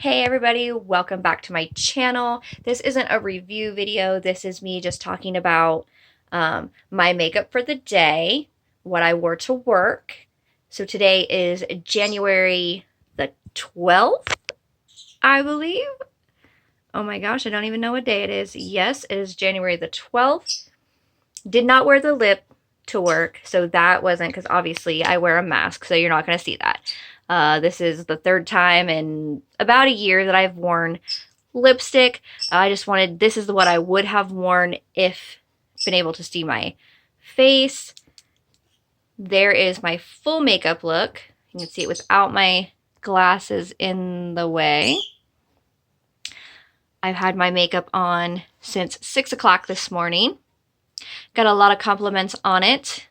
Hey everybody, welcome back to my channel. This isn't a review video. This is me just talking about my makeup for the day, what I wore to work. So today is January the 12th, I believe. Oh my gosh, I don't even know what day it is. Yes, it is January the 12th. Did not wear the lip to work, so that wasn't, because obviously I wear a mask, so you're not going to see that. This is the third time in about a year that I've worn lipstick. I just wanted, this is what I would have worn if been able to see my face. There is my full makeup look. You can see it without my glasses in the way. I've had my makeup on since 6 o'clock this morning. Got a lot of compliments on it.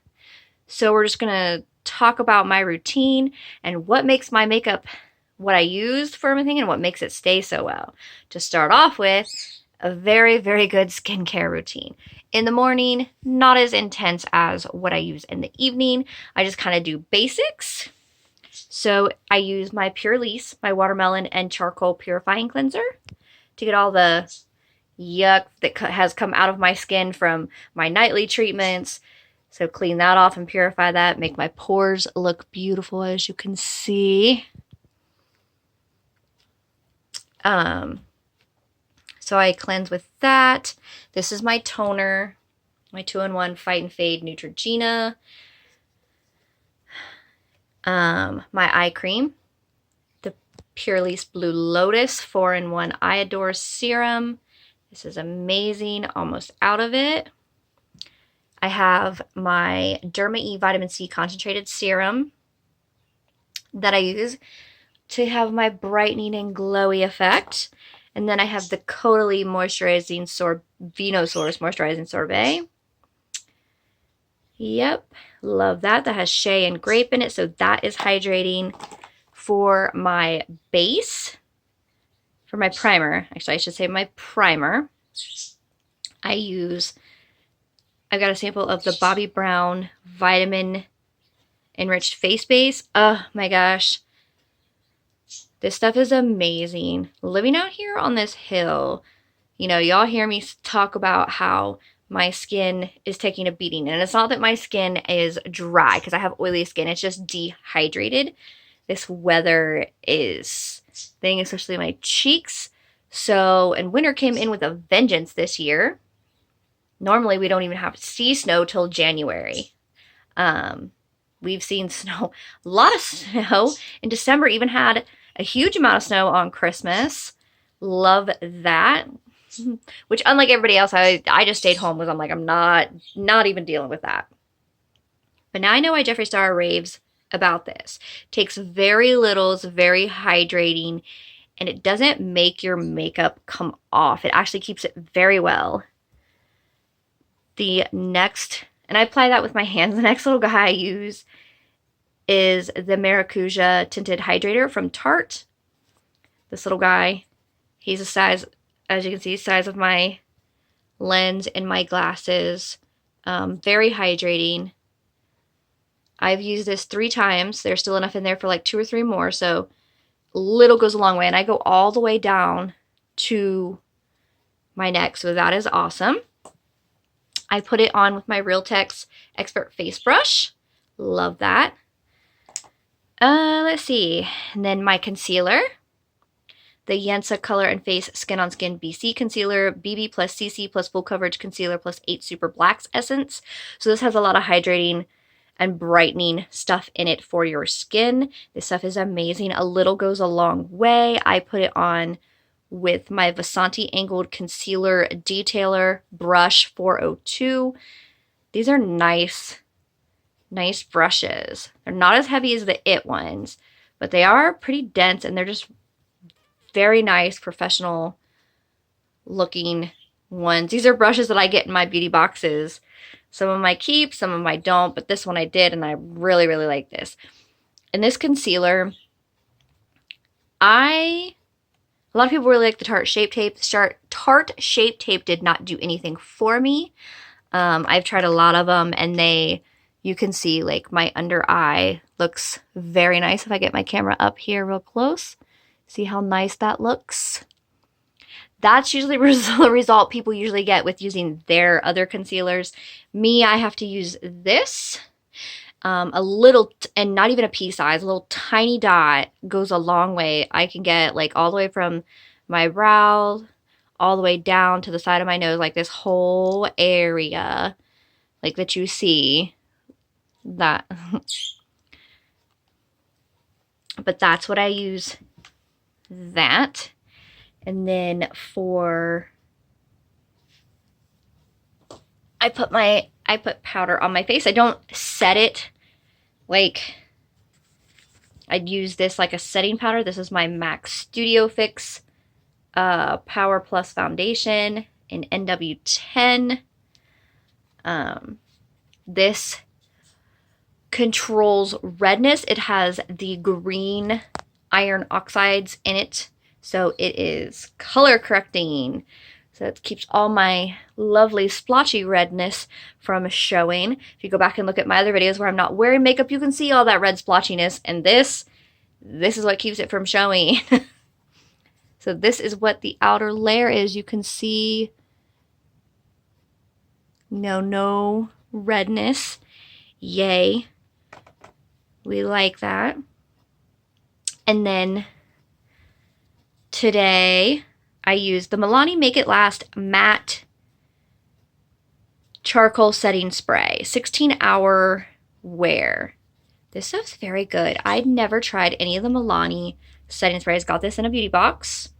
So we're just gonna talk about my routine and what makes my makeup what I use for everything and what makes it stay so well. To start off with, a very, very good skincare routine. In the morning, not as intense as what I use in the evening. I just kind of do basics. So I use my Pure Lisse, my watermelon and charcoal purifying cleanser to get all the yuck that has come out of my skin from my nightly treatments. So clean that off and purify that, make my pores look beautiful, as you can see. So I cleanse with that. This is my toner, my 2-in-1 Fight and Fade Neutrogena. My eye cream, the Pure Lisse Blue Lotus 4-in-1 Eye Adore Serum. This is amazing, almost out of it. I have my Derma E Vitamin C Concentrated Serum that I use to have my brightening and glowy effect. And then I have the Caudalie Moisturizing Venosource Moisturizing Sorbet. Yep, love that. That has shea and grape in it, so that is hydrating. For my base, for my primer, actually I should say my primer, I've got a sample of the Bobbi Brown Vitamin Enriched Face Base. Oh my gosh. This stuff is amazing. Living out here on this hill, you know, y'all hear me talk about how my skin is taking a beating. And it's not that my skin is dry because I have oily skin. It's just dehydrated. This weather is thing, especially my cheeks. So, and winter came in with a vengeance this year. Normally, we don't even see snow till January. We've seen snow, a lot of snow. In December, even had a huge amount of snow on Christmas. Love that. Which, unlike everybody else, I just stayed home because I'm like, I'm not even dealing with that. But now I know why Jeffree Star raves about this. Takes very little, it's very hydrating, and it doesn't make your makeup come off. It actually keeps it very well. The next, and I apply that with my hands, the next little guy I use is the Maracuja Tinted Hydrator from Tarte. This little guy, he's the size, as you can see, size of my lens and my glasses. Very hydrating. I've used this 3 times. There's still enough in there for like 2 or 3 more, so little goes a long way. And I go all the way down to my neck, so that is awesome. I put it on with my Real Tech's Expert Face Brush. Love that. Let's see. And then my concealer. The Yensa Color and Face Skin on Skin BC Concealer, BB plus CC plus Full Coverage Concealer plus 8 Super Blacks Essence. So this has a lot of hydrating and brightening stuff in it for your skin. This stuff is amazing. A little goes a long way. I put it on with my Vasanti Angled Concealer Detailer Brush 402. These are nice brushes. They're not as heavy as the IT ones, but they are pretty dense and they're just very nice, professional looking ones. These are brushes that I get in my beauty boxes. Some of them I keep, some of them I don't, but this one I did, and I really, really like this. And this concealer, a lot of people really like the Tarte Shape Tape. Tarte Shape Tape did not do anything for me. I've tried a lot of them, and you can see like my under eye looks very nice if I get my camera up here real close. See how nice that looks? That's usually the result people usually get with using their other concealers. Me, I have to use this. A little, and not even a pea size, a little tiny dot goes a long way. I can get like all the way from my brow all the way down to the side of my nose, like this whole area, like that you see. That. But that's what I use that. And then for, I put powder on my face. I don't set it like, I'd use this like a setting powder. This is my MAC Studio Fix Power Plus Foundation in NW10. This controls redness. It has the green iron oxides in it, so it is color correcting. So it keeps all my lovely splotchy redness from showing. If you go back and look at my other videos where I'm not wearing makeup, you can see all that red splotchiness, and this is what keeps it from showing. So this is what the outer layer is. You can see no redness. Yay. We like that. And then today I used the Milani Make It Last Matte Charcoal Setting Spray. 16-hour wear. This stuff's very good. I'd never tried any of the Milani setting sprays. Got this in a beauty box.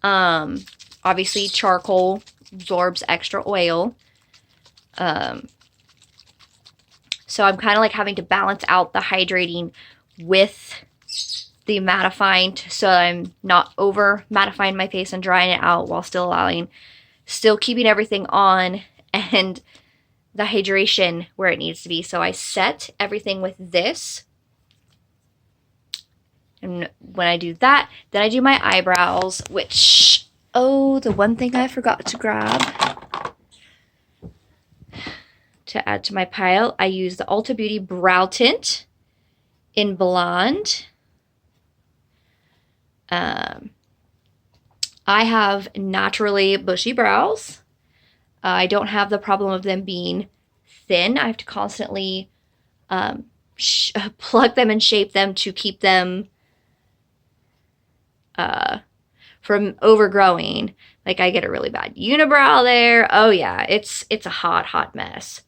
Obviously charcoal absorbs extra oil. So I'm kind of like having to balance out the hydrating with the mattifying so I'm not over mattifying my face and drying it out while still keeping everything on and the hydration where it needs to be. So I set everything with this. And when I do that, then I do my eyebrows, which, oh, the one thing I forgot to grab to add to my pile, I use the Ulta Beauty Brow Tint in Blonde. I have naturally bushy brows. I don't have the problem of them being thin. I have to constantly pluck them and shape them to keep them from overgrowing. Like I get a really bad unibrow there. Oh yeah, it's a hot mess.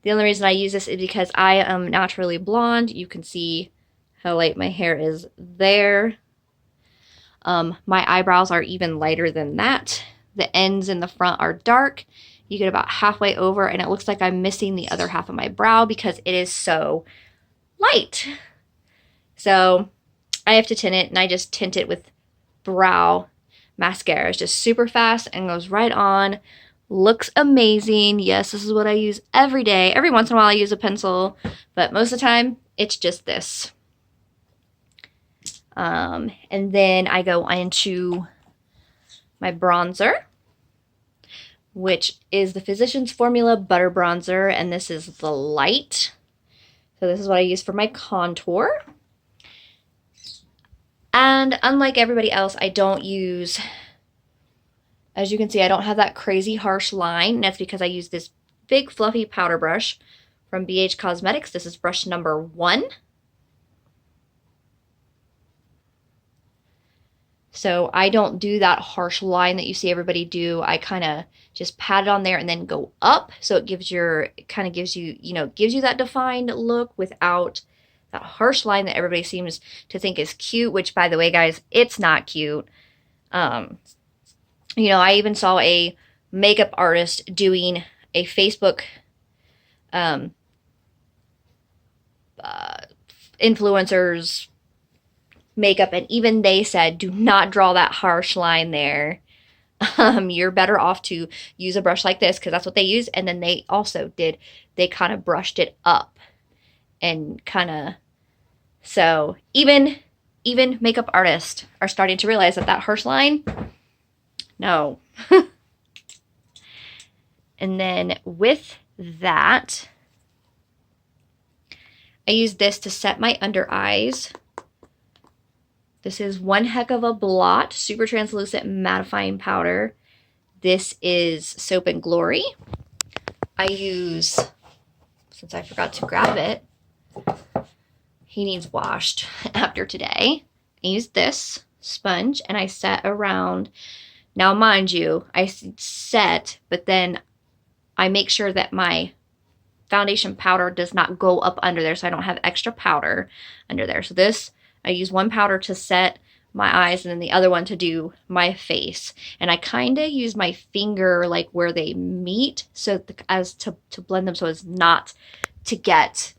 The only reason I use this is because I am naturally blonde. You can see how light my hair is there. My eyebrows are even lighter than that. The ends in the front are dark. You get about halfway over and it looks like I'm missing the other half of my brow because it is so light. So I have to tint it, and I just tint it with brow mascara. It's just super fast and goes right on. Looks amazing. Yes, this is what I use every day. Every once in a while I use a pencil, but most of the time it's just this. And then I go into my bronzer, which is the Physicians Formula Butter Bronzer, and this is the light. So this is what I use for my contour. And unlike everybody else, I don't use, as you can see, I don't have that crazy harsh line, and that's because I use this big fluffy powder brush from BH Cosmetics. This is brush number 1. So I don't do that harsh line that you see everybody do. I kind of just pat it on there and then go up. So it gives you that defined look without that harsh line that everybody seems to think is cute, which, by the way, guys, it's not cute. I even saw a makeup artist doing a Facebook influencers makeup, and even they said, do not draw that harsh line there. You're better off to use a brush like this, because that's what they use. And then they also they kind of brushed it up and kind of, so even makeup artists are starting to realize that harsh line, no. And then with that, I use this to set my under eyes. This is One Heck of a Blot, Super Translucent Mattifying Powder. This is Soap and Glory. I use, since I forgot to grab it, he needs washed after today. I use this sponge and I set around. Now, mind you, I set, but then I make sure that my foundation powder does not go up under there, so I don't have extra powder under there. So this, I use one powder to set my eyes and then the other one to do my face. And I kind of use my finger like where they meet so as to blend them so as not to get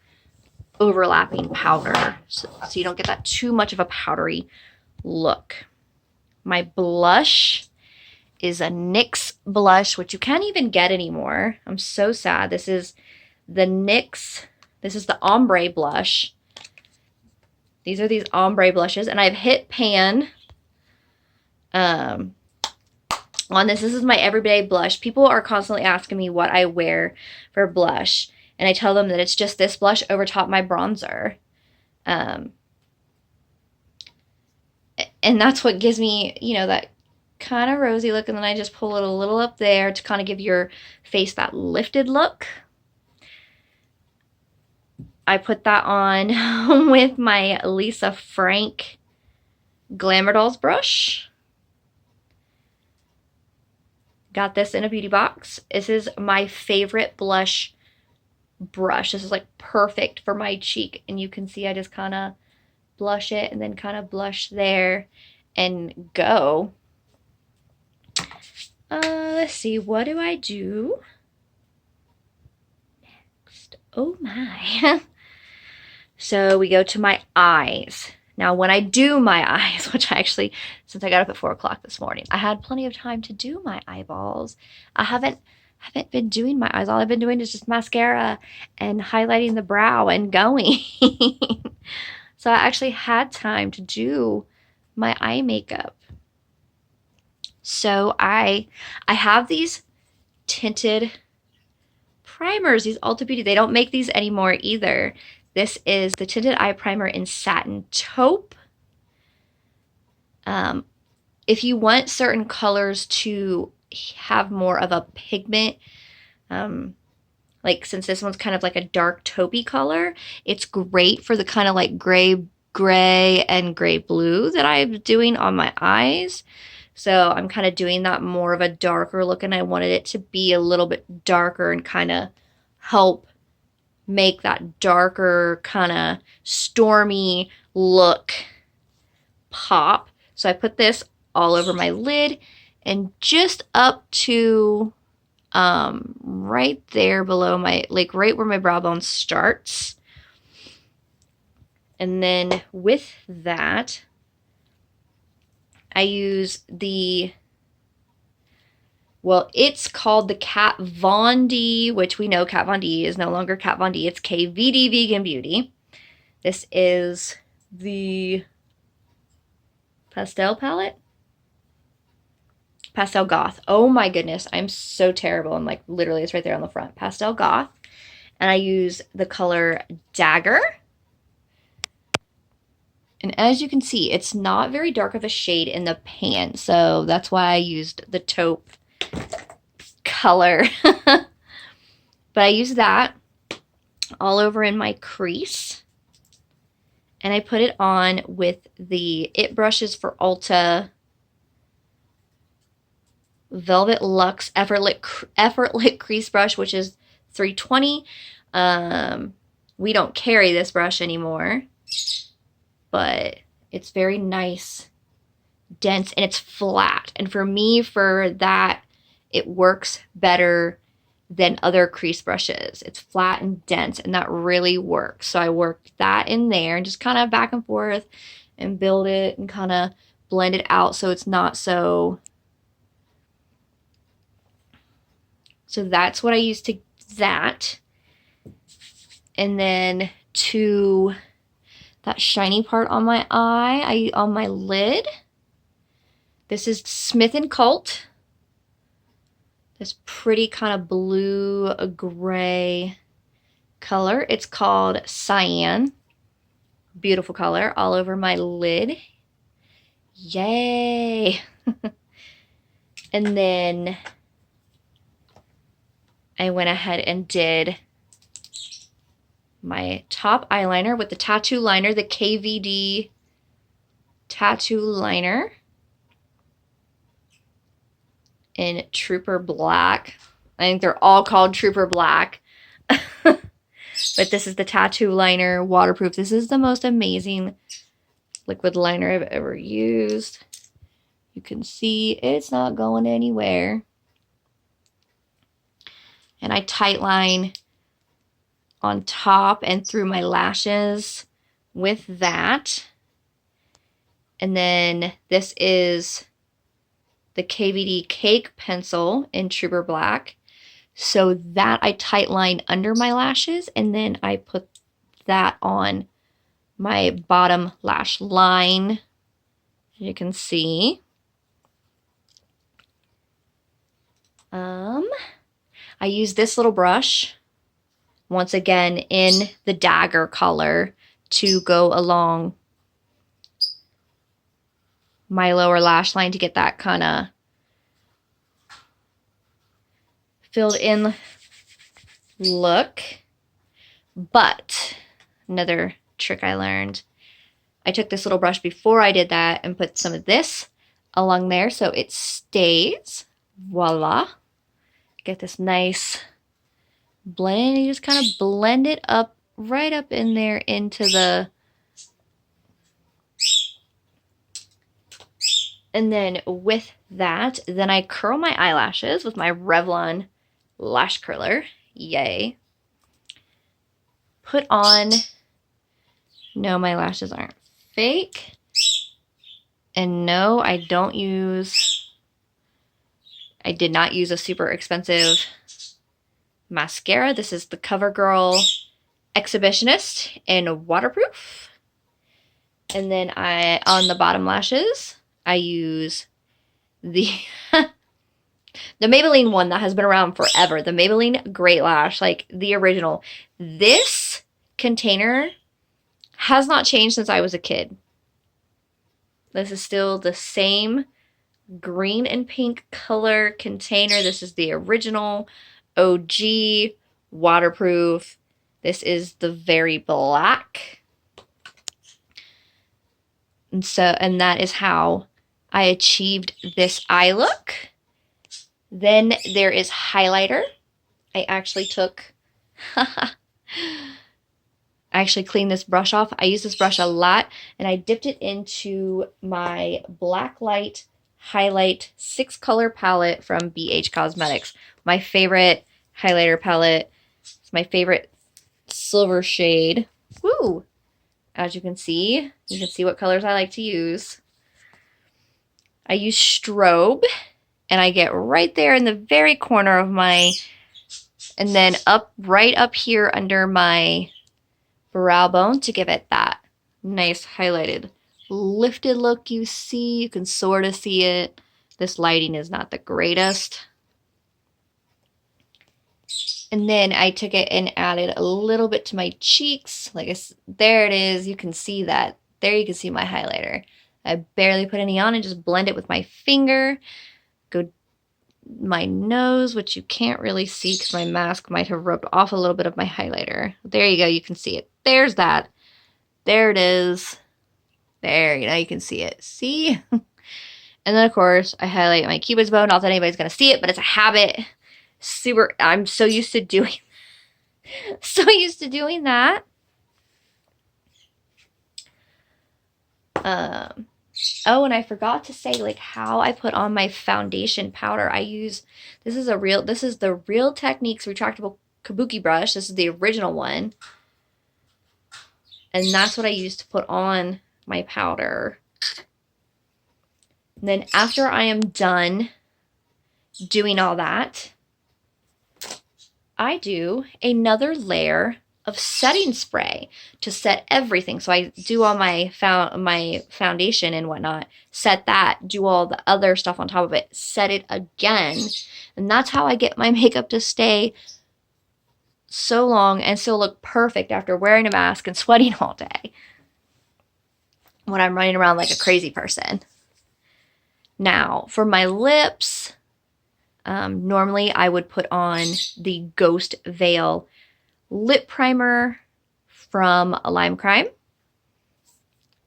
overlapping powder. So you don't get that too much of a powdery look. My blush is a NYX blush, which you can't even get anymore. I'm so sad. This is the NYX, this is the ombre blush. These are these ombre blushes, and I've hit pan on this. This is my everyday blush. People are constantly asking me what I wear for blush, and I tell them that it's just this blush over top my bronzer. And that's what gives me, you know, that kind of rosy look, and then I just pull it a little up there to kind of give your face that lifted look. I put that on with my Lisa Frank Glamour Dolls brush. Got this in a beauty box. This is my favorite blush brush. This is like perfect for my cheek. And you can see I just kind of blush it and then kind of blush there and go. Let's see, what do I do next? Oh my. So we go to my eyes. Now, when I do my eyes, which I actually, since I got up at 4 o'clock this morning, I had plenty of time to do my eyeballs. I haven't been doing my eyes. All I've been doing is just mascara and highlighting the brow and going. So I actually had time to do my eye makeup. So I have these tinted primers, these Ulta Beauty. They don't make these anymore either. This is the Tinted Eye Primer in Satin Taupe. If you want certain colors to have more of a pigment, like since this one's kind of like a dark taupey color, it's great for the kind of like gray and gray blue that I'm doing on my eyes. So I'm kind of doing that more of a darker look, and I wanted it to be a little bit darker and kind of help make that darker kind of stormy look pop. So I put this all over my lid and just up to right there below my, like right where my brow bone starts. And then with that, I use the, well, it's called the Kat Von D, which we know Kat Von D is no longer Kat Von D. It's KVD Vegan Beauty. This is the Pastel palette. Pastel Goth. Oh my goodness, I'm so terrible. And like literally it's right there on the front. Pastel Goth. And I use the color Dagger. And as you can see, it's not very dark of a shade in the pan. So that's why I used the taupe color. But I use that all over in my crease. And I put it on with the It Brushes for Ulta Velvet Luxe Effortlit Crease Brush, which is 320. We don't carry this brush anymore, but it's very nice, dense, and it's flat. And for me, for that, it works better than other crease brushes. It's flat and dense, and that really works. So I worked that in there and just kind of back and forth and build it and kind of blend it out so it's not so... So that's what I use to that. And then to that shiny part on my eye, on my lid, this is Smith & Cult. This pretty kind of blue gray color. It's called Cyan. Beautiful color all over my lid. Yay! And then I went ahead and did my top eyeliner with the tattoo liner, the KVD tattoo liner in Trooper Black. I think they're all called Trooper Black. But this is the tattoo liner, waterproof. This is the most amazing liquid liner I've ever used. You can see it's not going anywhere. And I tightline on top and through my lashes with that. And then this is the KVD Cake Pencil in Trooper Black. So that I tightline under my lashes, and then I put that on my bottom lash line, as you can see. I use this little brush, once again in the dagger color, to go along my lower lash line to get that kind of filled in look. But another trick I learned, I took this little brush before I did that and put some of this along there so it stays. Voila. Get this nice blend. You just kind of blend it up, right up in there into the... And then with that, then I curl my eyelashes with my Revlon lash curler. Yay. Put on... No, my lashes aren't fake. And no, I did not use a super expensive mascara. This is the CoverGirl Exhibitionist in waterproof. And then on the bottom lashes, I use the the Maybelline one that has been around forever. The Maybelline Great Lash, like the original. This container has not changed since I was a kid. This is still the same green and pink color container. This is the original OG waterproof. This is the very black. And that is how I achieved this eye look. Then there is highlighter. I actually cleaned this brush off. I use this brush a lot, and I dipped it into my Blacklight Highlight 6-color palette from BH Cosmetics. My favorite highlighter palette. It's my favorite silver shade. Woo! As you can see what colors I like to use. I use strobe, and I get right there in the very corner of my, and then right up here under my brow bone to give it that nice highlighted lifted look. You can sort of see it. This lighting is not the greatest. And then I took it and added a little bit to my cheeks. There it is. You can see that. There you can see my highlighter. I barely put any on and just blend it with my finger. Go my nose, which you can't really see because my mask might have rubbed off a little bit of my highlighter. There you go. You can see it. There's that. There it is. There, now you can see it. See? And then, of course, I highlight my cupid's bow. Not that anybody's going to see it, but it's a habit. I'm so used to doing that. Oh, and I forgot to say how I put on my foundation powder. This is the Real Techniques retractable kabuki brush. This is the original one. And that's what I use to put on my powder. And then after I am done doing all that, I do another layer of setting spray to set everything. So I do all my foundation and whatnot, set that, do all the other stuff on top of it, set it again. And that's how I get my makeup to stay so long and still look perfect after wearing a mask and sweating all day when I'm running around like a crazy person. Now, for my lips, normally I would put on the Ghost Veil lip primer from Lime Crime,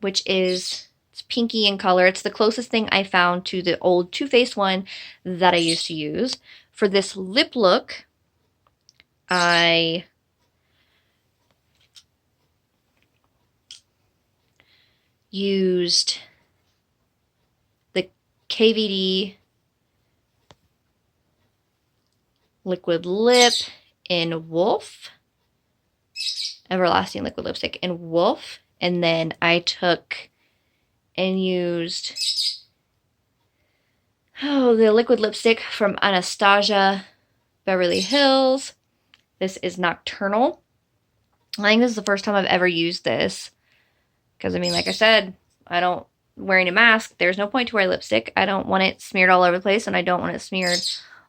which is, it's pinky in color. It's the closest thing I found to the old Too Faced one that I used to use. For this lip look, I used the KVD liquid lip in Wolf, Everlasting Liquid Lipstick in Wolf, and then I took and used the liquid lipstick from Anastasia Beverly Hills. This is Nocturnal. I think this is the first time I've ever used this. Because, I mean, like I said, I don't wearing a mask. There's no point to wear lipstick. I don't want it smeared all over the place, and I don't want it smeared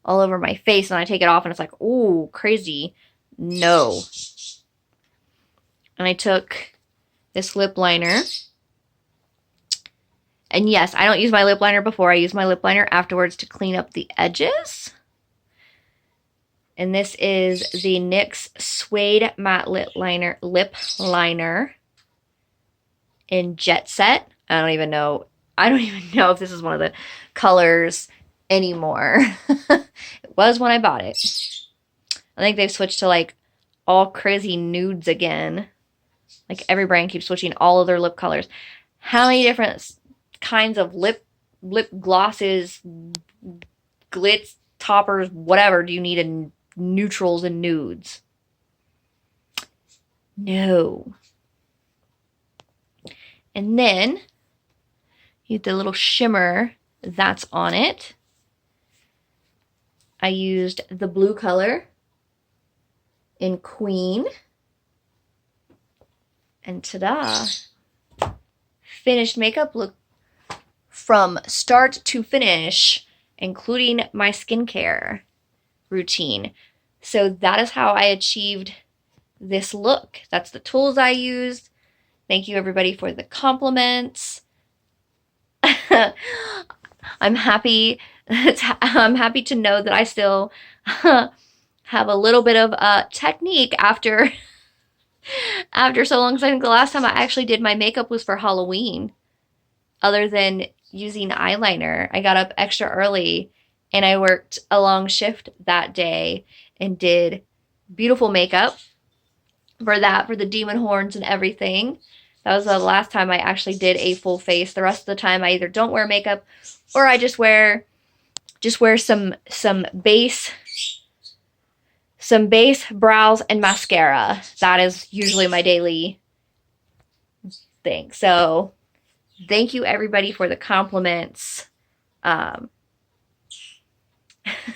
all over my face, and I take it off, and it's like, ooh, crazy. No. And I took this lip liner. And yes, I don't use my lip liner before. I use my lip liner afterwards to clean up the edges. And this is the NYX Suede Matte Lip Liner in Jet Set. I don't even know if this is one of the colors anymore. It was when I bought it. I think they've switched to like all crazy nudes again. Like every brand keeps switching all of their lip colors. How many different kinds of lip glosses, glitz, toppers, whatever do you need in neutrals and nudes? No. And then you get the little shimmer that's on it. I used the blue color in Queen. And ta-da! Finished makeup look from start to finish, including my skincare routine. So that is how I achieved this look. That's the tools I used. Thank you everybody for the compliments. I'm happy to know that I still have a little bit of technique after so long. Because I think the last time I actually did my makeup was for Halloween. Other than using eyeliner, I got up extra early and I worked a long shift that day and did beautiful makeup for the demon horns and everything. That was the last time I actually did a full face. The rest of the time I either don't wear makeup or I just wear some base brows and mascara. That is usually my daily thing. So thank you everybody for the compliments. At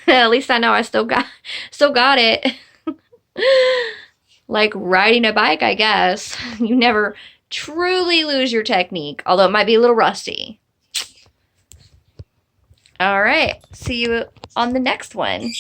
least I know I still got it. Like riding a bike, I guess. You never truly lose your technique, although it might be a little rusty. All right, see you on the next one.